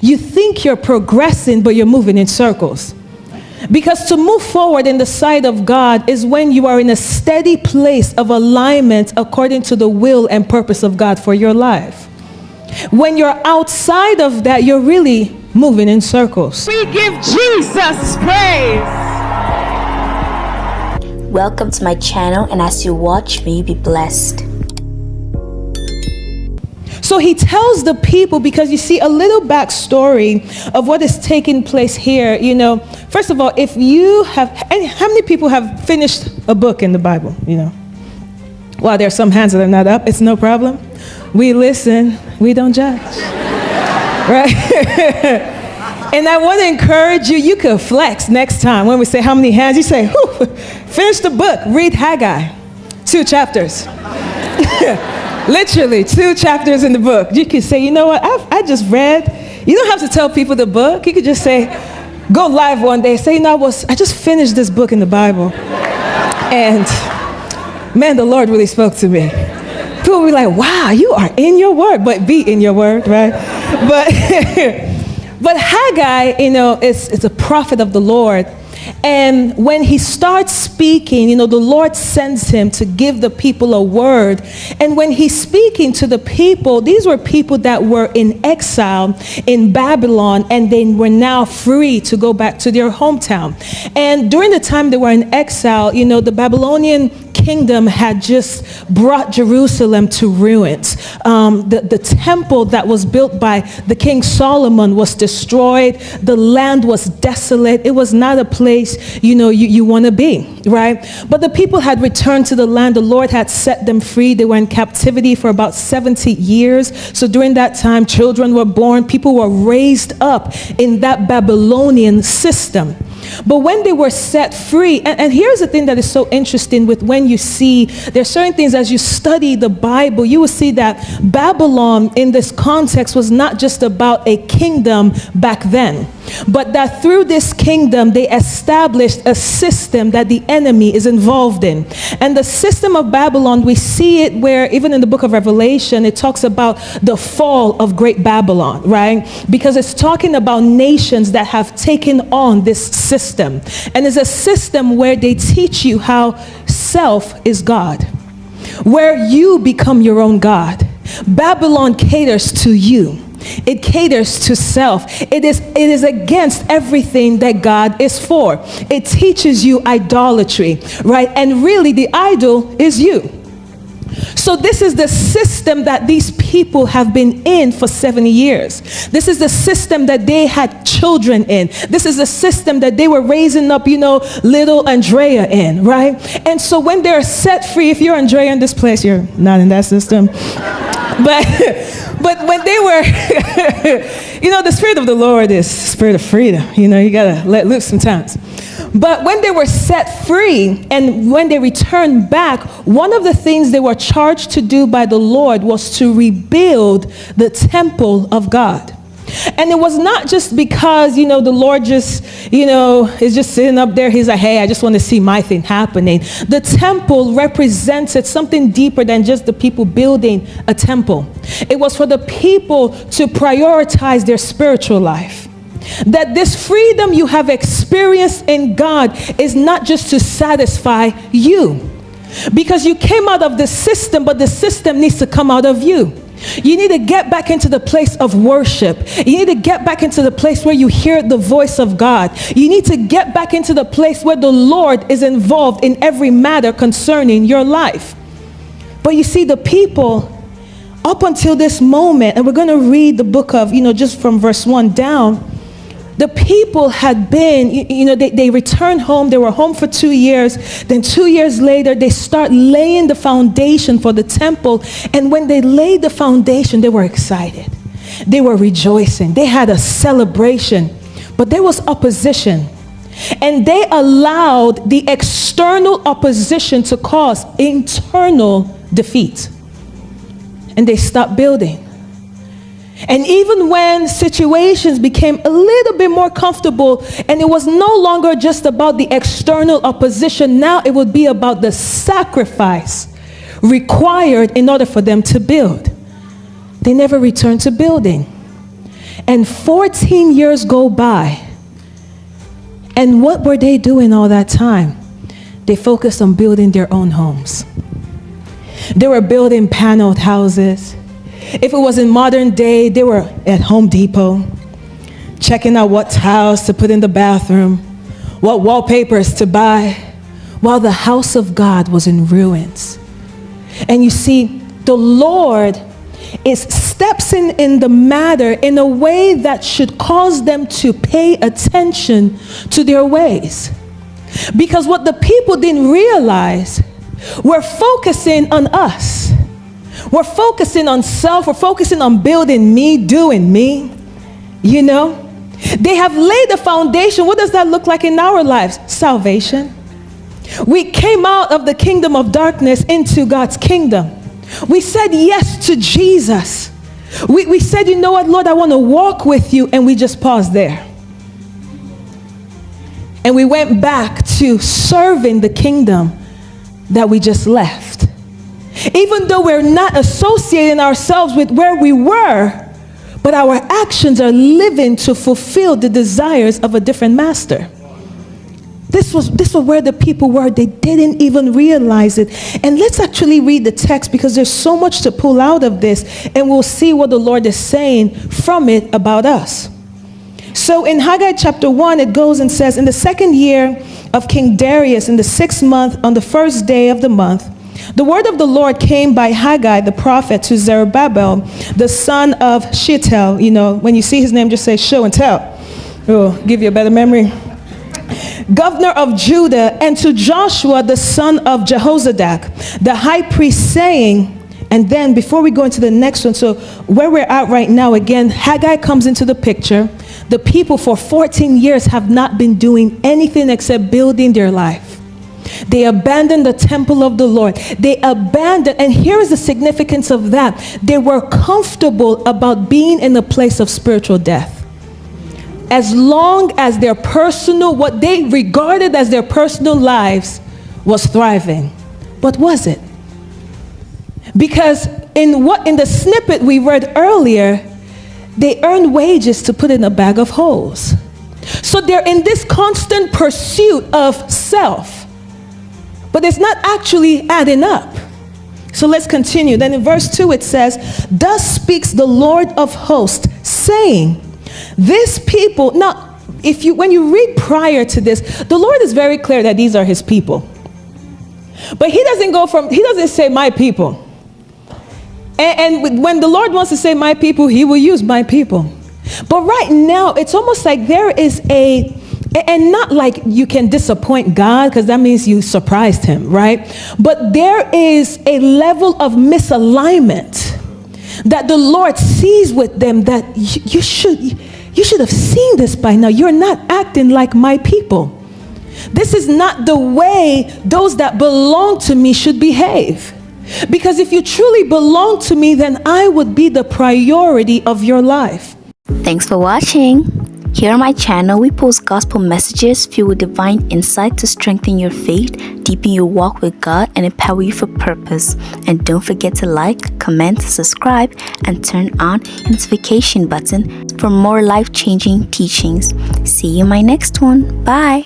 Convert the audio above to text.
You think you're progressing, but you're moving in circles. Because to move forward in the sight of God is when you are in a steady place of alignment according to the will and purpose of God for your life. When you're outside of that, you're really moving in circles. We give Jesus praise. Welcome to my channel, and as you watch me, be blessed. So he tells the people, because you see a little backstory of what is taking place here. You know, first of all, if you have, how many people have finished a book in the Bible? You know, well, there are some hands that are not up. It's no problem. We listen, we don't judge, right? And I want to encourage you, you could flex next time when we say how many hands. You say, whew, finish the book, read Haggai, 2 chapters. Literally 2 chapters in the book. You could say, you know what, I just read. You don't have to tell people the book. You could just say, go live one day, say, you know, I just finished this book in the Bible. And man, the Lord really spoke to me. People will be like, wow, you are in your word, but be in your word, right? But Haggai, you know, is a prophet of the Lord. And when he starts speaking, you know, the Lord sends him to give the people a word. And when he's speaking to the people, these were people that were in exile in Babylon, and they were now free to go back to their hometown. And during the time they were in exile, you know, the Babylonian kingdom had just brought Jerusalem to ruins. The temple that was built by the King Solomon was destroyed. The land was desolate. It was not a place, you know, you want to be, right? But the people had returned to the land. The Lord had set them free. They were in captivity for about 70 years. So during that time, children were born. People were raised up in that Babylonian system. But when they were set free, and here's the thing that is so interesting with when you see, there's certain things as you study the Bible, you will see that Babylon in this context was not just about a kingdom back then, but that through this kingdom, they established a system that the enemy is involved in. And the system of Babylon, we see it where even in the book of Revelation, it talks about the fall of great Babylon, right? Because it's talking about nations that have taken on this system. And it's a system where they teach you how self is God, where you become your own God. Babylon caters to you. It caters to self. It is against everything that God is for. It teaches you idolatry, right? And really the idol is you. So this is the system that these people have been in for 70 years. This is the system that they had children in. This is the system that they were raising up, you know, little Andrea in, right? And so when they're set free, if you're Andrea in this place, you're not in that system. But when they were, you know, the Spirit of the Lord is Spirit of freedom. You know, you got to let loose sometimes. But when they were set free and when they returned back, one of the things they were charged to do by the Lord was to rebuild the temple of God. And it was not just because, you know, the Lord just, you know, is just sitting up there. He's like, hey, I just want to see my thing happening. The temple represented something deeper than just the people building a temple. It was for the people to prioritize their spiritual life. That this freedom you have experienced in God is not just to satisfy you. Because you came out of the system, but the system needs to come out of you. You need to get back into the place of worship. You need to get back into the place where you hear the voice of God. You need to get back into the place where the Lord is involved in every matter concerning your life. But you see, the people up until this moment, and we're going to read the book of, you know, just from verse 1 down, the people had been, you know, they returned home. They were home for 2 years. Then 2 years later, they start laying the foundation for the temple. And when they laid the foundation, they were excited. They were rejoicing. They had a celebration. But there was opposition. And they allowed the external opposition to cause internal defeat. And they stopped building. And even when situations became a little bit more comfortable and it was no longer just about the external opposition, now it would be about the sacrifice required in order for them to build. They never returned to building. And 14 years go by. And what were they doing all that time? They focused on building their own homes. They were building paneled houses. If it was in modern day, they were at Home Depot, checking out what tiles to put in the bathroom, what wallpapers to buy, while the house of God was in ruins. And you see, the Lord steps in the matter in a way that should cause them to pay attention to their ways. Because what the people didn't realize, we're focusing on us. We're focusing on self. We're focusing on building me, doing me. You know? They have laid the foundation. What does that look like in our lives? Salvation. We came out of the kingdom of darkness into God's kingdom. We said yes to Jesus. We said, you know what, Lord, I want to walk with you. And we just paused there. And we went back to serving the kingdom that we just left. Even though we're not associating ourselves with where we were, but our actions are living to fulfill the desires of a different master. This was where the people were. They didn't even realize it. And let's actually read the text, because there's so much to pull out of this, and we'll see what the Lord is saying from it about us. So in Haggai chapter 1, it goes and says, in the 2nd year of King Darius, in the 6th month, on the 1st day of the month, the word of the Lord came by Haggai the prophet to Zerubbabel, the son of Shealtiel. You know, when you see his name, just say show and tell. Oh, give you a better memory. Governor of Judah, and to Joshua, the son of Jehozadak, the high priest, saying, and then before we go into the next one, so where we're at right now, again, Haggai comes into the picture. The people for 14 years have not been doing anything except building their life. They abandoned the temple of the Lord. They abandoned, and here is the significance of that. They were comfortable about being in a place of spiritual death. As long as their personal, what they regarded as their personal lives was thriving. But was it? Because in the snippet we read earlier, they earned wages to put in a bag of holes. So they're in this constant pursuit of self. But it's not actually adding up. So let's continue. Then in verse 2 it says, thus speaks the Lord of hosts, saying, this people, now when you read prior to this, the Lord is very clear that these are his people. But he doesn't say my people. And when the Lord wants to say my people, he will use my people. But right now, it's almost like there is and not like you can disappoint God, because that means you surprised him, right? But there is a level of misalignment that the Lord sees with them that you should have seen this by now. You're not acting like my people. This is not the way those that belong to me should behave. Because if you truly belong to me, then I would be the priority of your life. Thanks for watching. Here on my channel, we post gospel messages filled with divine insight to strengthen your faith, deepen your walk with God, and empower you for purpose. And don't forget to like, comment, subscribe, and turn on notification button for more life-changing teachings. See you in my next one. Bye.